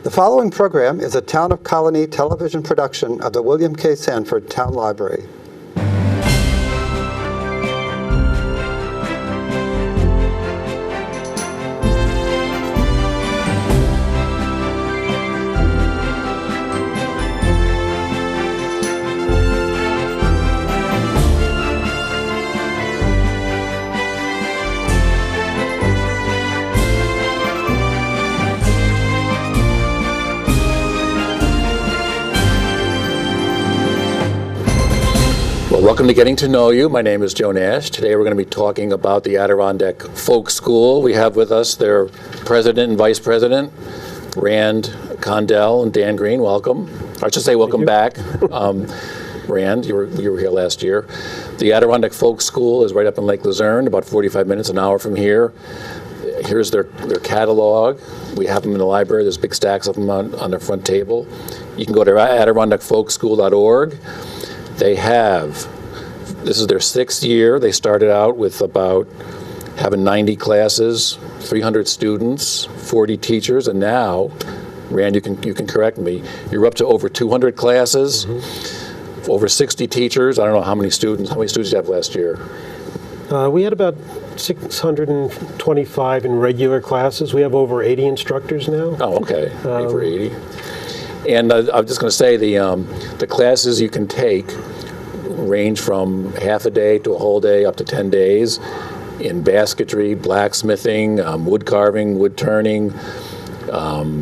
The following program is a Town of Colonie television production of the William K. Sanford Town Library. Welcome to Getting to Know You. My name is Joe Nash. Today we're going to be talking about the Adirondack Folk School. We have with us their president and vice president, Rand Condell and Dan Green. Welcome. I should say welcome back. Rand, you were here last year. The Adirondack Folk School is right up in Lake Luzerne, about 45 minutes, an hour from here. Here's their catalog. We have them in the library. There's big stacks of them on their front table. You can go to adirondackfolkschool.org. They have, this is their 6th year. They started out with about having 90 classes, 300 students, 40 teachers, and now, Rand, you can correct me, you're up to over 200 classes, over 60 teachers. I don't know how many students did you have last year? We had about 625 in regular classes. We have over 80 instructors now. Oh, okay, over 80. And I was just going to say the classes you can take range from half a day to a whole day up to 10 days in basketry, blacksmithing, wood carving, wood turning,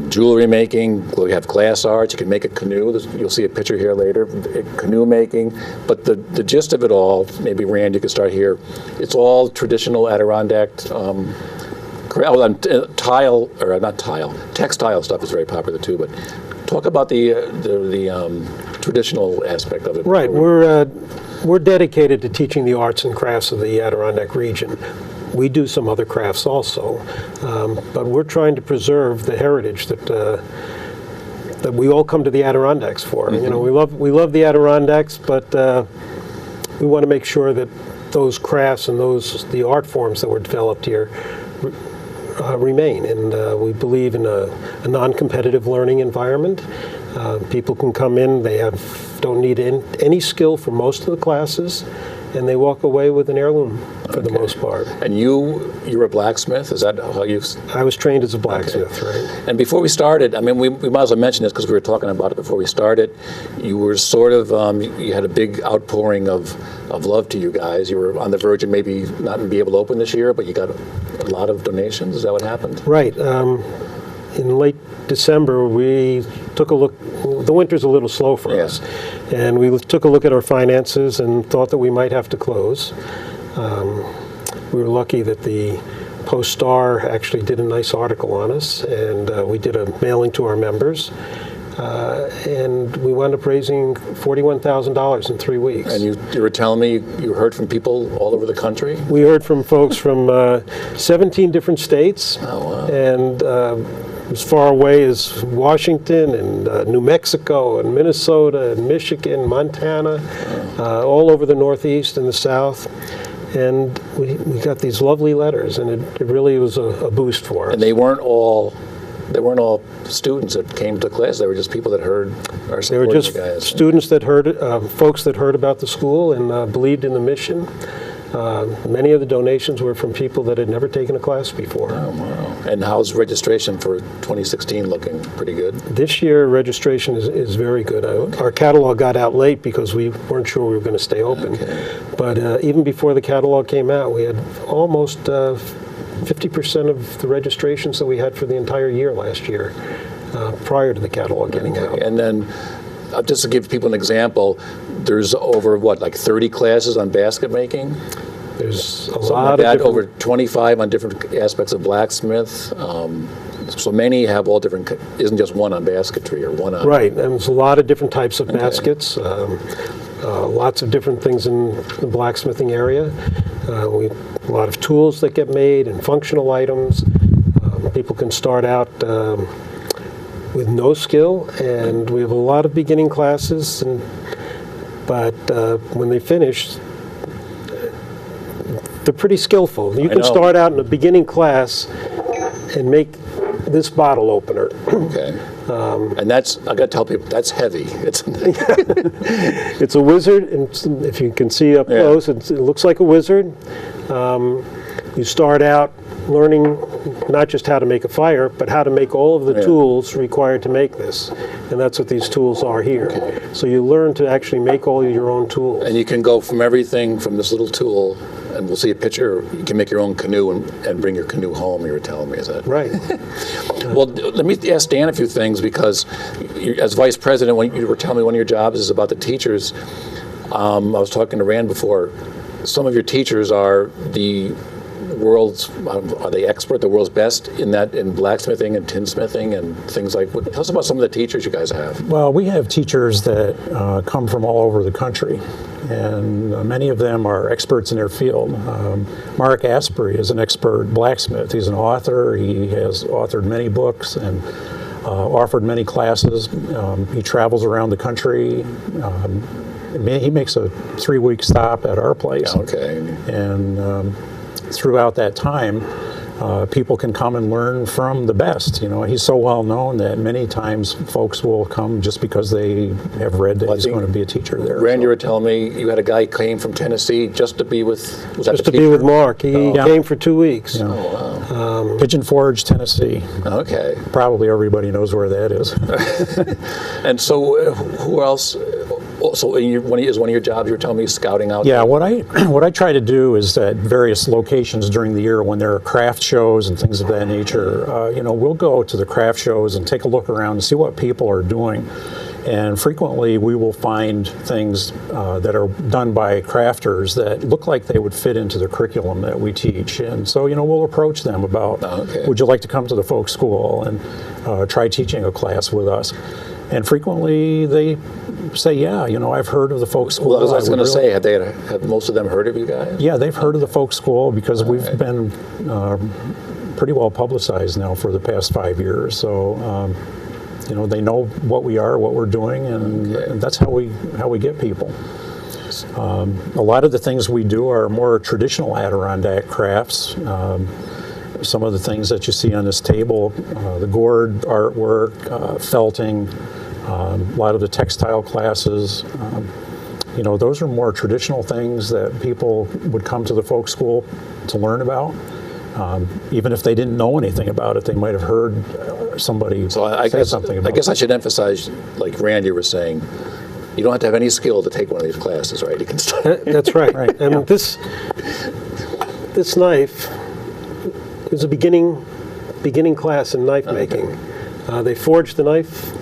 jewelry making. We have glass arts. You can make a canoe. You'll see a picture here later, canoe making. But the gist of it all, maybe Rand, you can start here. It's all traditional Adirondack textile stuff is very popular too, but talk about the traditional aspect of it. Right, we're dedicated to teaching the arts and crafts of the Adirondack region. We do some other crafts also, but we're trying to preserve the heritage that we all come to the Adirondacks for. You know, we love the Adirondacks, but we want to make sure that those crafts and the art forms that were developed here remain, and we believe in a non-competitive learning environment. People can come in, they don't need any skill for most of the classes, and they walk away with an heirloom for the most part. And you're a blacksmith? Is that how you? I was trained as a blacksmith, right. And before we started, I mean, we might as well mention this because we were talking about it before we started. You were sort of, you had a big outpouring of love to you guys. You were on the verge of maybe not be able to open this year, but you got a lot of donations. Is that what happened? Right. In late December, we took a look. The winter's a little slow for us, and we took a look at our finances and thought that we might have to close. We were lucky that the Post-Star actually did a nice article on us, and we did a mailing to our members. And we wound up raising $41,000 in 3 weeks. And you were telling me you heard from people all over the country? We heard from folks from 17 different states. Oh, wow. And as far away as Washington and New Mexico and Minnesota and Michigan, Montana, all over the Northeast and the South. And we got these lovely letters, and it really was a boost for us. And they weren't all students that came to class. They were just people that heard our support. They were just students that heard, folks that heard about the school and believed in the mission. Many of the donations were from people that had never taken a class before. Oh, wow. And how's registration for 2016 looking? Pretty good? This year, registration is very good. Our catalog got out late because we weren't sure we were going to stay open. Okay. But even before the catalog came out, we had almost 50% of the registrations that we had for the entire year last year, prior to the catalog getting out. And then, just to give people an example, there's over, like 30 classes on basket making? There's a lot of over 25 on different aspects of blacksmith. So many have all different, isn't just one on basketry or one on... Right, and there's a lot of different types of baskets, lots of different things in the blacksmithing area. A lot of tools that get made and functional items. People can start out with no skill, and we have a lot of beginning classes, but when they finish, they're pretty skillful. You can start out in a beginning class and make this bottle opener. Okay. And that's, I got to tell people, that's heavy. It's a wizard, and if you can see up close, it looks like a wizard. You start out learning not just how to make a fire, but how to make all of the tools required to make this. And that's what these tools are here. Okay. So you learn to actually make all your own tools. And you can go from everything from this little tool, and we'll see a picture, you can make your own canoe and bring your canoe home, you were telling me, is that? Right. Well, let me ask Dan a few things, because as vice president, when you were telling me one of your jobs is about the teachers, I was talking to Rand before, some of your teachers are the world's, are they expert, the world's best in blacksmithing and tinsmithing and things like, tell us about some of the teachers you guys have. Well, we have teachers that come from all over the country, and many of them are experts in their field. Mark Asprey is an expert blacksmith. He's an author. He has authored many books and offered many classes. He travels around the country. He makes a 3-week stop at our place. Okay. And throughout that time, people can come and learn from the best. You know, he's so well known that many times folks will come just because they have read that he's going to be a teacher there. Randy, you were telling me you had a guy who came from Tennessee just to be with, was that just to be with Mark. He came for 2 weeks. Yeah. Oh, wow. Pigeon Forge, Tennessee. Okay. Probably everybody knows where that is. And so who else? So is one of your jobs, you were telling me, scouting out? Yeah, what I try to do is at various locations during the year when there are craft shows and things of that nature, we'll go to the craft shows and take a look around and see what people are doing. And frequently we will find things that are done by crafters that look like they would fit into the curriculum that we teach. And so, we'll approach them about, would you like to come to the folk school and try teaching a class with us? And frequently they say, yeah, I've heard of the folk school. Well, I was going to say, have most of them heard of you guys? Yeah, they've heard of the folk school because we've been pretty well publicized now for the past 5 years. So, they know what we are, what we're doing, and that's how we get people. A lot of the things we do are more traditional Adirondack crafts. Some of the things that you see on this table, the gourd artwork, felting, a lot of the textile classes, those are more traditional things that people would come to the folk school to learn about. Even if they didn't know anything about it, they might have heard somebody say something about it. I guess I should emphasize, like Randy was saying, you don't have to have any skill to take one of these classes, right? You can start. That's right. Right. And this knife is a beginning class in knife making. They forge the knife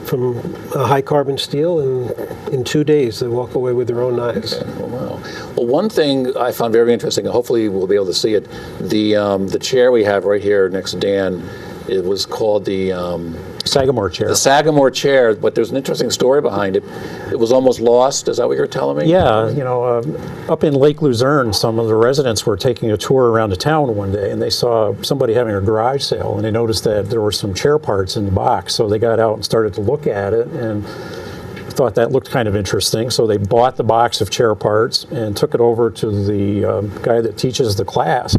from a high carbon steel, and in 2 days they walk away with their own knives. Okay. Oh, wow. Well, one thing I found very interesting, and hopefully we'll be able to see it, the chair we have right here next to Dan, it was called the Sagamore chair. The Sagamore chair, but there's an interesting story behind it. It was almost lost, is that what you're telling me? Yeah, up in Lake Luzerne, some of the residents were taking a tour around the town one day, and they saw somebody having a garage sale, and they noticed that there were some chair parts in the box, so they got out and started to look at it, and thought that looked kind of interesting, so they bought the box of chair parts and took it over to the guy that teaches the class.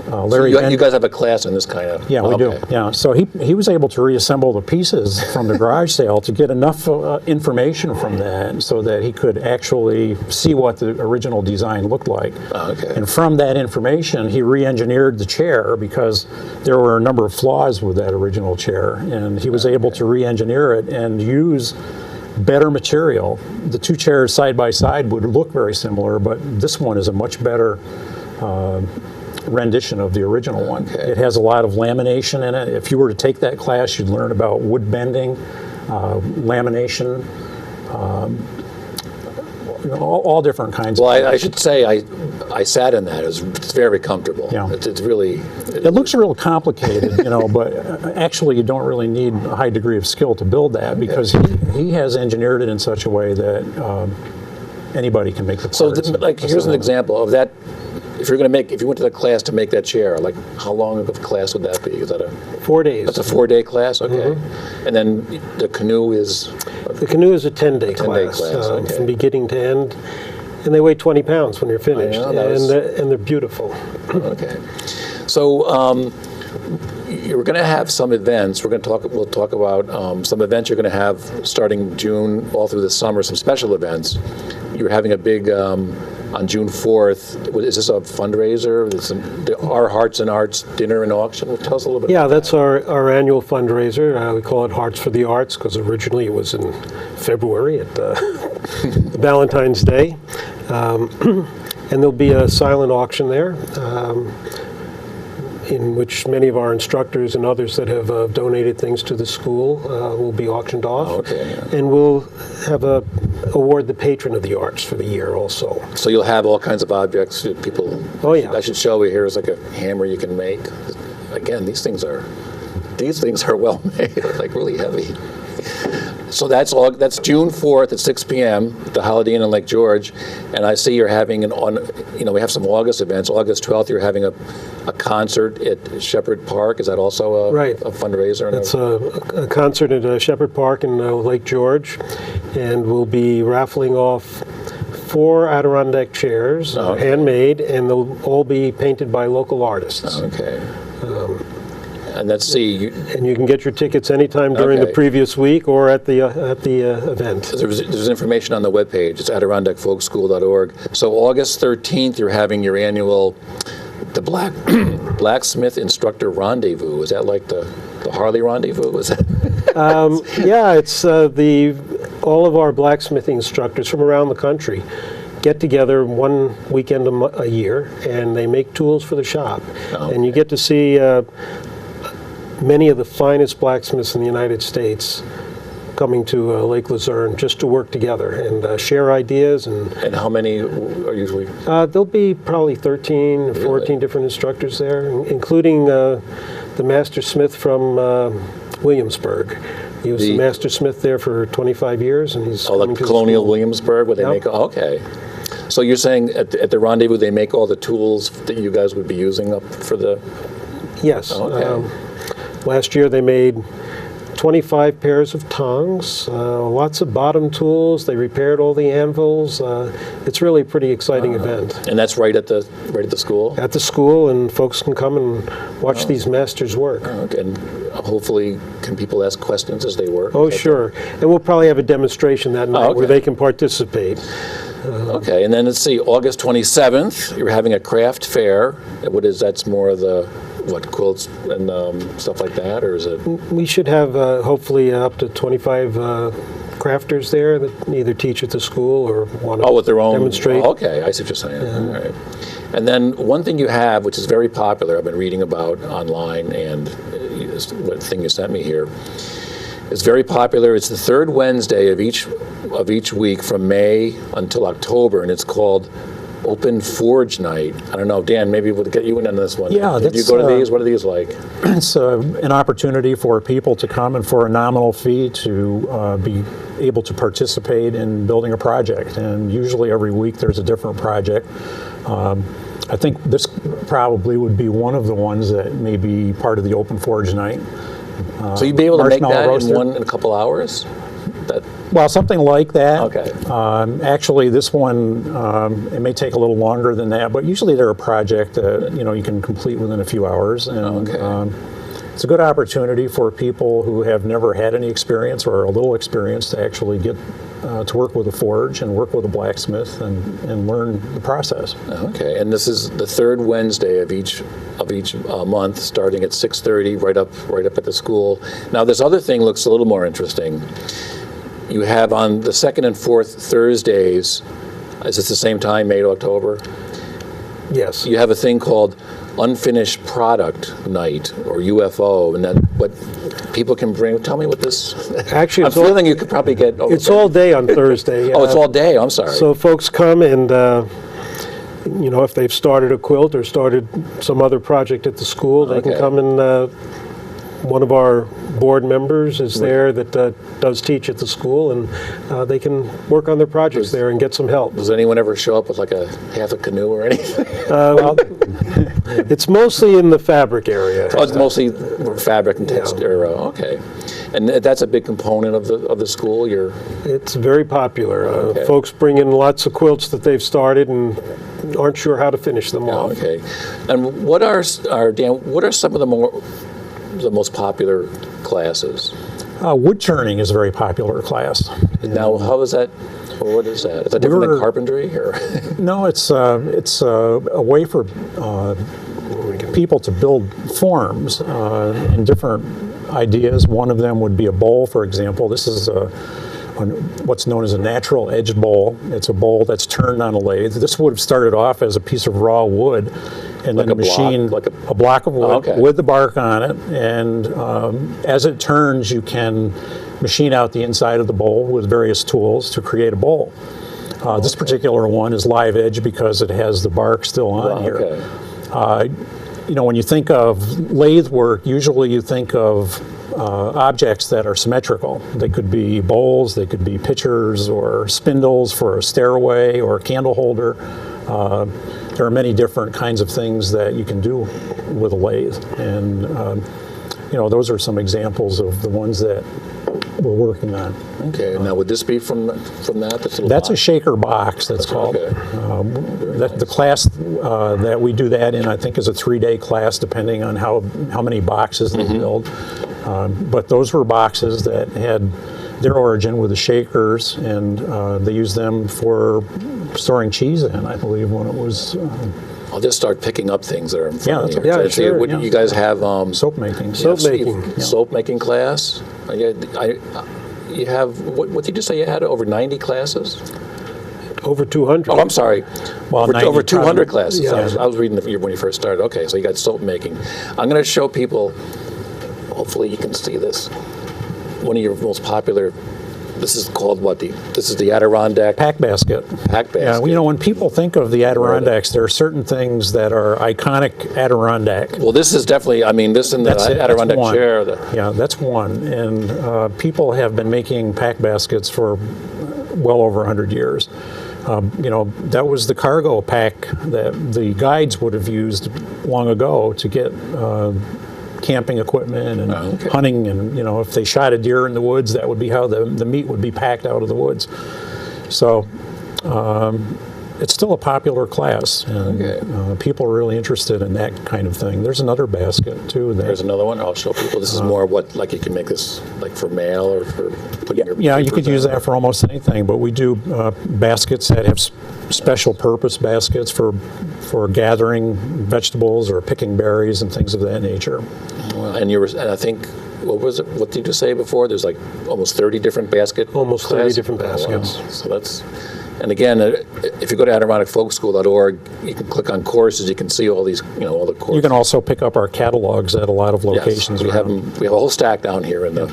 Larry, so you guys have a class in this kind of... Yeah, we do. Yeah, so he was able to reassemble the pieces from the garage sale to get enough information from that so that he could actually see what the original design looked like. Okay. And from that information, he re-engineered the chair because there were a number of flaws with that original chair, and he was able to re-engineer it and use better material. The two chairs side by side would look very similar, but this one is a much better rendition of the original one. Okay. It has a lot of lamination in it. If you were to take that class, you'd learn about wood bending, lamination, all different kinds of things. I should say I sat in that. It's very comfortable. Yeah. It's really... It looks real complicated, but actually you don't really need a high degree of skill to build that because he has engineered it in such a way that anybody can make the parts. So here's an example of that. If you went to the class to make that chair, like how long of a class would that be? Is that 4 days. That's a 4-day class? Okay. Mm-hmm. And then the canoe is? The canoe is a 10-day class, okay. From beginning to end. And they weigh 20 pounds when you're finished. And they're beautiful. Okay. So you're going to have some events. We'll talk about some events you're going to have starting June all through the summer, some special events. You're having a big, on June 4th, is this a fundraiser? Our Hearts and Arts Dinner and Auction? Tell us a little bit about that's our annual fundraiser. We call it Hearts for the Arts because originally it was in February at Valentine's Day. And there'll be a silent auction there in which many of our instructors and others that have donated things to the school will be auctioned off. Okay, yeah. And we'll have award the patron of the arts for the year also. So you'll have all kinds of objects that people. Oh, yeah. I should show you. Here's like a hammer you can make. Again, these things are well made. They're like really heavy. So that's June 4th at 6 p.m. at the Holiday Inn in Lake George, and I see you're having we have some August events. August 12th, you're having a concert at Shepherd Park. Is that also a fundraiser? It's a concert at Shepherd Park in Lake George, and we'll be raffling off 4 Adirondack chairs, handmade, and they'll all be painted by local artists. Okay. And let's see. And you can get your tickets anytime during the previous week or at the event. There's information on the webpage. It's adirondackfolkschool.org. So August 13th, you're having your annual blacksmith instructor rendezvous. Is that like the Harley rendezvous? Is that? It's all of our blacksmithing instructors from around the country get together one weekend a year, and they make tools for the shop. Okay. And you get to see many of the finest blacksmiths in the United States coming to Lake Luzerne just to work together and share ideas. And how many are usually? There'll be probably 13 or 14 different instructors there, including the master smith from Williamsburg. He was the master smith there for 25 years, and he's like Colonial Williamsburg, where they make. Okay. So you're saying at the rendezvous they make all the tools that you guys would be using up for the? Yes. Okay. Last year they made 25 pairs of tongs, lots of bottom tools. They repaired all the anvils. It's really a pretty exciting event. And that's right at the school? At the school, and folks can come and watch these masters work. Okay. And hopefully, can people ask questions as they work? Oh, sure. And we'll probably have a demonstration that night where they can participate. Okay, and then let's see, August 27th, you're having a craft fair. That's more of the, quilts and stuff like that, or is it? We should have hopefully up to 25 crafters there that either teach at the school or want to with their own, demonstrate. Okay, I see what you're saying. All right. And then one thing you have, which is very popular, I've been reading about online, and what thing you sent me here, is very popular. It's the third Wednesday of each week from May until October, and it's called Open Forge Night. I don't know, Dan, maybe we'll get you in on this one. Yeah, Did you go to these? What are these like? It's an opportunity for people to come and for a nominal fee to be able to participate in building a project. And usually every week there's a different project. I think this probably would be one of the ones that may be part of the Open Forge Night. So you'd be able to make that roaster. in a couple hours? Well, something like that. Okay. Actually, this one, it may take a little longer than that, but usually they're a project that you can complete within a few hours. And it's a good opportunity for people who have never had any experience or a little experience to actually get to work with a forge and work with a blacksmith and learn the process. Okay, and this is the third Wednesday of each month, starting at 6:30, right up at the school. Now, this other thing looks a little more interesting. You have on the second and fourth Thursdays, is it the same time, May to October? Yes. You have a thing called Unfinished Product Night, or UFO, and that what people can bring. Tell me what this. Actually, I'm feeling you could probably get. It's all day on Thursday. It's all day. I'm sorry. So folks come and. If they've started a quilt or started some other project at the school, they can come and one of our board members is there that does teach at the school, and they can work on their projects there and get some help. Does anyone ever show up with like half a canoe or anything? It's mostly in the fabric area. Oh, it's mostly fabric and texture. Okay. And that's a big component of the school? It's very popular. Folks bring in lots of quilts that they've started and aren't sure how to finish them off. Okay. And Dan, what are some of the most popular classes? Wood turning is a very popular class. Now, how is that? Or what is that? Is that different than carpentry? Or? No, it's a way for people to build forms and different ideas. One of them would be a bowl, for example. This is what's known as a natural edged bowl. It's a bowl that's turned on a lathe. This would have started off as a piece of raw wood, and Like then a the machine, block, a block of wood okay. with the bark on it, and as it turns, you can machine out the inside of the bowl with various tools to create a bowl. This particular one is live edge because it has the bark still on here. Okay. When you think of lathe work, usually you think of objects that are symmetrical. They could be bowls, they could be pitchers or spindles for a stairway or a candle holder. There are many different kinds of things that you can do with a lathe. And, those are some examples of the ones that we're working on. Okay. Now, would this be from that? That's a shaker box, that's called. Okay. The class that we do that in, I think, is a 3-day class, depending on how many boxes they build. But those were boxes that had their origin with the shakers, and they used them for storing cheese in, I believe, when it was... I'll just start picking up things that are in front of me. Yeah, sure. What, you guys have soap making. Soap making. Soap making class. You have, what did you say you had, over 90 classes? Over 200. Oh, I'm sorry. Well, over 200 classes. Yeah. I was reading when you first started. Okay, so you got soap making. I'm going to show people, hopefully you can see this, one of your most popular, this is called what? This is the Adirondack Pack basket. Pack basket. Yeah, when people think of the Adirondacks, there are certain things that are iconic Adirondack. Well, this is definitely, this and the Adirondack one. chair. Yeah, that's one. And people have been making pack baskets for well over 100 years. That was the cargo pack that the guides would have used long ago to get camping equipment and hunting, and if they shot a deer in the woods, that would be how the meat would be packed out of the woods. So it's still a popular class, and people are really interested in that kind of thing. There's another basket too. There's another one. I'll show people. This is more what, like, you can make this like for mail or for putting your you could papers use in. that for almost anything, but we do baskets that have special purpose baskets for gathering vegetables or picking berries and things of that nature. Well, and I think, what was it? What did you say before? There's like almost 30 different Almost 30 different baskets. Oh, wow. So that's, and again, if you go to AdirondackFolkSchool.org, you can click on courses. You can see all these, all the courses. You can also pick up our catalogs at a lot of locations. Yes, we have a whole stack down here in the.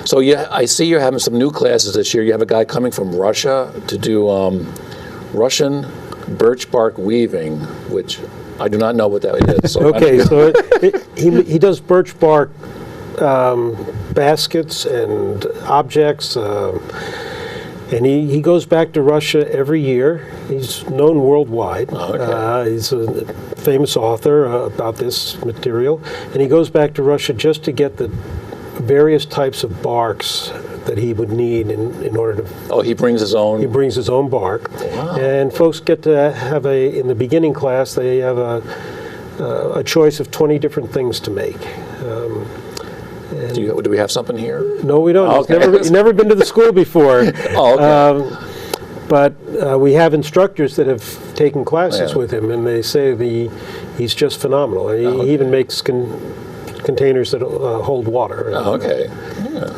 So I see you're having some new classes this year. You have a guy coming from Russia to do Russian birch bark weaving, which I do not know what that is. So Okay, so he does birch bark baskets and objects, and he goes back to Russia every year. He's known worldwide. He's a famous author about this material, and he goes back to Russia just to get the various types of barks that he would need in order to... Oh, he brings his own... He brings his own bark. Wow. And folks get to have in the beginning class, they have a choice of 20 different things to make. Do we have something here? No, we don't. Okay. He's never been to the school before. Oh, okay. But we have instructors that have taken classes with him, and they say he's just phenomenal. He even makes containers that hold water. Oh, okay. Yeah.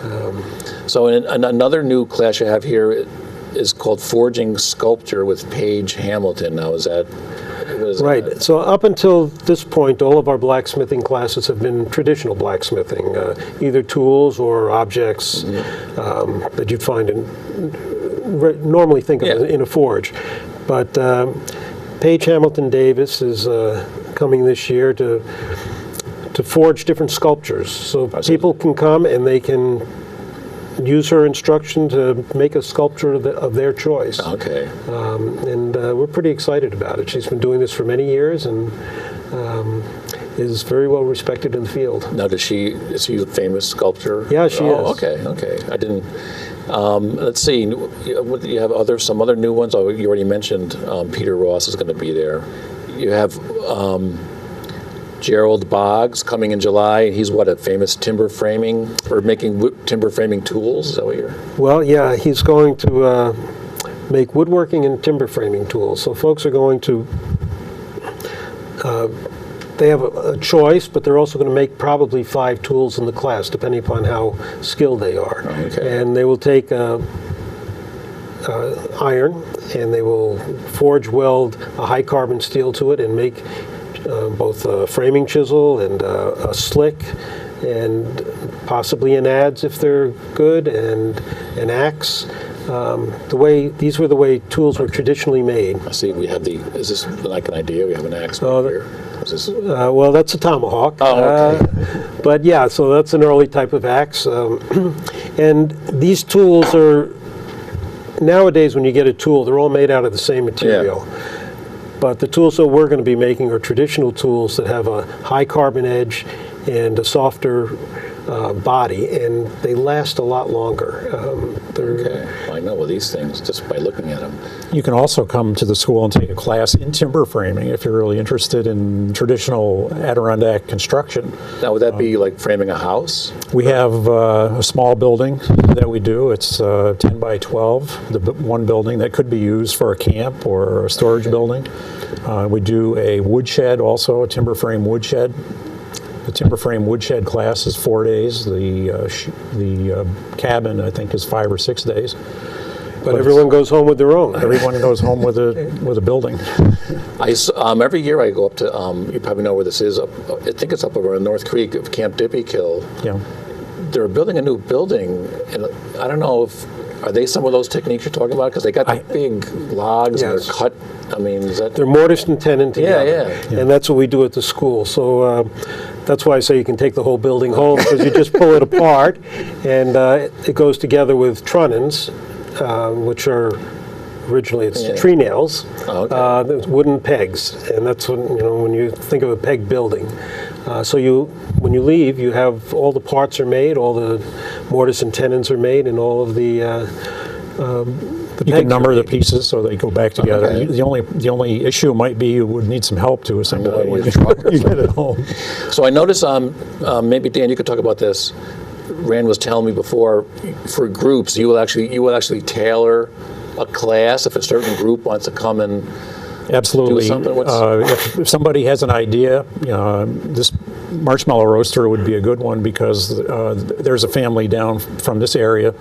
So another new class you have here is called Forging Sculpture with Paige Hamilton. Now, what is Right. that? So up until this point, all of our blacksmithing classes have been traditional blacksmithing, either tools or objects that you'd find normally think of in a forge. But Paige Hamilton Davis is coming this year to forge different sculptures. So people can come and they can use her instruction to make a sculpture of their choice. Okay. And we're pretty excited about it. She's been doing this for many years and is very well respected in the field. Now, is she a famous sculptor? Yeah, she is. Okay. I didn't. Let's see, you have some other new ones. Oh, you already mentioned Peter Ross is going to be there. You have Gerald Boggs coming in July. He's a famous timber framing, or making timber framing tools? Is that what you're? Well, yeah, he's going to make woodworking and timber framing tools. So folks are going to, they have a choice, but they're also going to make probably 5 tools in the class, depending upon how skilled they are. Okay. And they will take iron, and they will forge weld a high carbon steel to it and make both a framing chisel and a slick, and possibly an adze if they're good, and an axe. These were the way tools were traditionally made. I see we have is this like an idea? We have an axe right here. Is this? Well, that's a tomahawk. Oh, okay. But yeah, so that's an early type of axe. And these tools are, nowadays when you get a tool, they're all made out of the same material. Yeah. But the tools that we're going to be making are traditional tools that have a high carbon edge and a softer body, and they last a lot longer. Okay. Well, I know these things just by looking at them. You can also come to the school and take a class in timber framing if you're really interested in traditional Adirondack construction. Now, would that be like framing a house? We have a small building that we do. It's 10 by 12, the one building that could be used for a camp or a storage building. We do a woodshed also, a timber frame woodshed. The timber frame woodshed class is 4 days. The cabin, I think, is 5 or 6 days. But everyone goes home with their own. Everyone goes home with a building. Every year I go up to, you probably know where this is, I think it's up over in North Creek of Camp Dippykill. Yeah. They're building a new building, and I don't know are they some of those techniques you're talking about? Because they got the big logs and Yes. they're cut. I mean, is that? They're mortised and tenon together. Yeah. And that's what we do at the school. So that's why I say you can take the whole building home, because you just pull it apart, and it goes together with trunnions, which are originally tree nails, there's wooden pegs, and that's when you think of a peg building. So when you leave, you have all the parts are made, all the mortise and tenons are made, and all of the You can number the pieces so they go back together. Okay. The only issue might be you would need some help to assemble it when you get it home. So I noticed, maybe Dan, you could talk about this. Rand was telling me before, for groups, you will actually tailor a class if a certain group wants to come and Absolutely. do something. If somebody has an idea, this marshmallow roaster would be a good one, because there's a family down from this area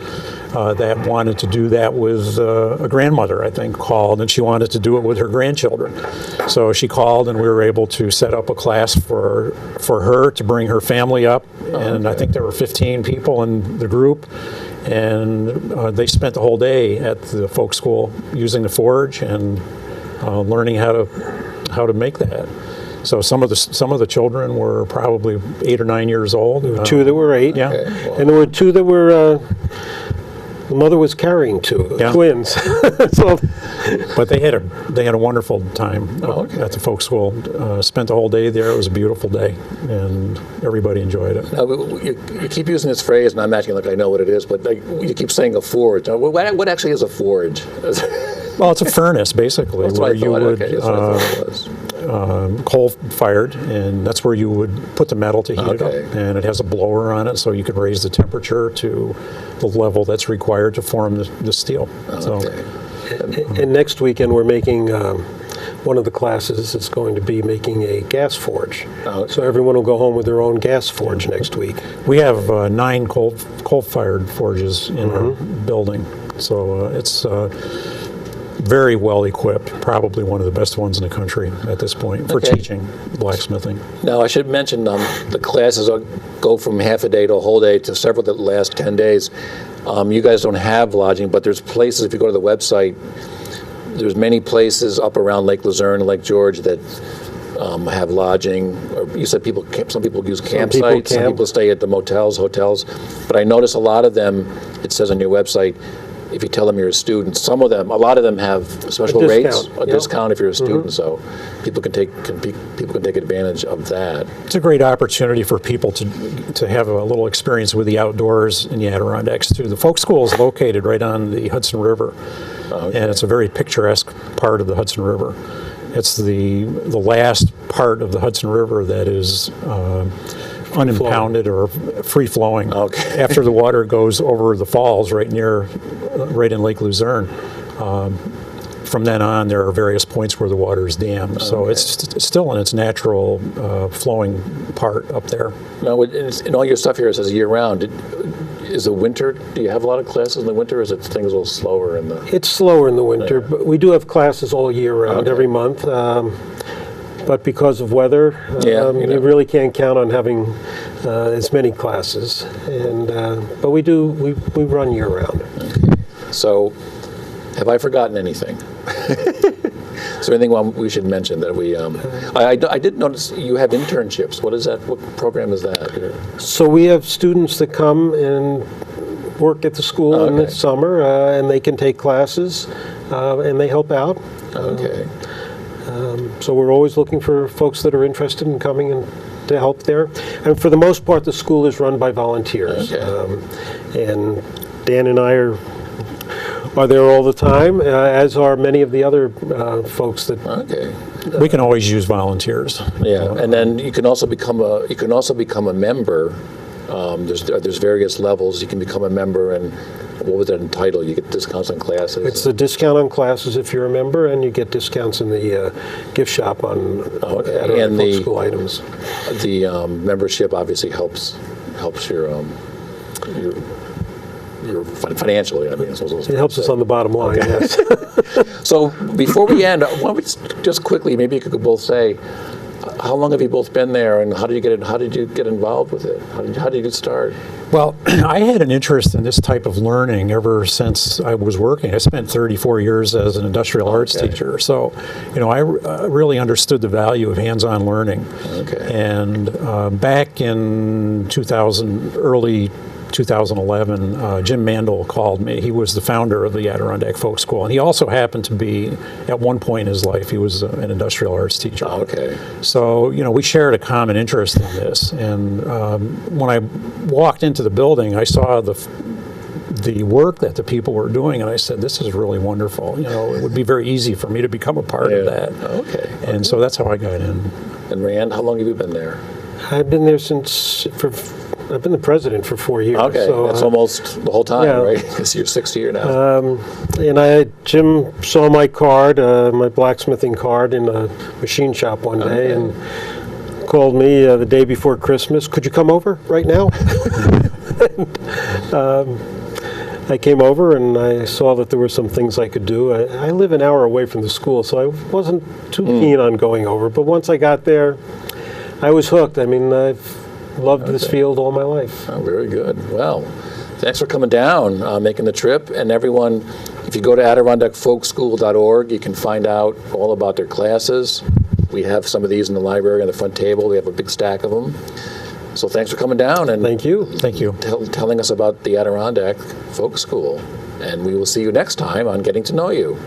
that wanted to do that with a grandmother, I think, called, and she wanted to do it with her grandchildren. So she called, and we were able to set up a class for her to bring her family up, and I think there were 15 people in the group. And they spent the whole day at the folk school using the forge and learning how to make that. So some of the children were probably 8 or 9 years old. There were 2 that were 8. Yeah. And there were 2 that were, the mother was carrying 2, twins. So, but they had a wonderful time at the folk school. Spent the whole day there. It was a beautiful day, and everybody enjoyed it. Now, you keep using this phrase, and I'm acting like I know what it is, but you keep saying a forge. Now, what actually is a forge? Well, it's a furnace, basically, That's where what I you thought. would Okay, that's what I thought it was. coal-fired, and that's where you would put the metal to heat it up. And it has a blower on it, so you could raise the temperature to the level that's required to form the steel. And next weekend we're making, one of the classes is going to be making a gas forge. So everyone will go home with their own gas forge next week. We have 9 coal-fired forges in our building, so it's very well equipped, probably one of the best ones in the country at this point for teaching blacksmithing. Now, I should mention the classes go from half a day to a whole day to several that last 10 days. You guys don't have lodging, but there's places, if you go to the website, there's many places up around Lake Luzerne and Lake George that have lodging. Or you said some people use campsites, some people stay at the motels, hotels. But I notice a lot of them, it says on your website, if you tell them you're a student, a lot of them have special rates, discount, a yep. discount if you're a student, so people can take advantage of that. It's a great opportunity for people to have a little experience with the outdoors in the Adirondacks too. The folk school is located right on the Hudson River, and it's a very picturesque part of the Hudson River. It's the last part of the Hudson River that is unimpounded or free-flowing. Okay. After the water goes over the falls right in Lake Luzerne. From then on, there are various points where the water is dammed. So it's still in its natural flowing part up there. Now, in all your stuff here, it says year-round. Is the winter, do you have a lot of classes in the winter, or is it things a little slower in the... It's slower in the winter, but we do have classes all year round, every month. But because of weather, you really can't count on having as many classes. But we run year round. Okay. So, have I forgotten anything? Is there anything we should mention that we? I did notice you have internships. What is that? What program is that? So we have students that come and work at the school in the summer, and they can take classes, and they help out. Okay. So we're always looking for folks that are interested in coming and to help there. And for the most part, the school is run by volunteers. Okay. And Dan and I are there all the time, as are many of the other folks that. Okay. We can always use volunteers. Yeah, and then you can also become a member. There's various levels. You can become a member, and what was that entitled? You get discounts on classes. It's a discount on classes if you're a member, and you get discounts in the gift shop on and Folk School items. The membership obviously helps your financially. I mean, It helps us on the bottom line. Yes. So before we end, why don't we just quickly, maybe you could both say, how long have you both been there, and how did you get involved with it? How did you start? Well, I had an interest in this type of learning ever since I was working. I spent 34 years as an industrial arts teacher, so I really understood the value of hands-on learning. Okay. And back in early 2011, Jim Mandel called me. He was the founder of the Adirondack Folk School, and he also happened to be, at one point in his life, he was an industrial arts teacher. Okay. So, we shared a common interest in this, and when I walked into the building, I saw the work that the people were doing, and I said, this is really wonderful. It would be very easy for me to become a part of that. Okay. And so that's how I got in. And Rand, how long have you been there? I've been there I've been the president for 4 years. Okay, so, that's almost the whole time, right? Because you're 6th year now. And Jim saw my card, my blacksmithing card, in a machine shop one day, and called me the day before Christmas. Could you come over right now? I came over and I saw that there were some things I could do. I live an hour away from the school, so I wasn't too keen on going over. But once I got there, I was hooked. I mean, I've loved this field all my life. Oh, very good. Well, thanks for coming down, making the trip. And everyone, if you go to AdirondackFolkSchool.org, you can find out all about their classes. We have some of these in the library on the front table. We have a big stack of them. So thanks for coming down and Thank you. Thank you. telling us about the Adirondack Folk School. And we will see you next time on Getting to Know You.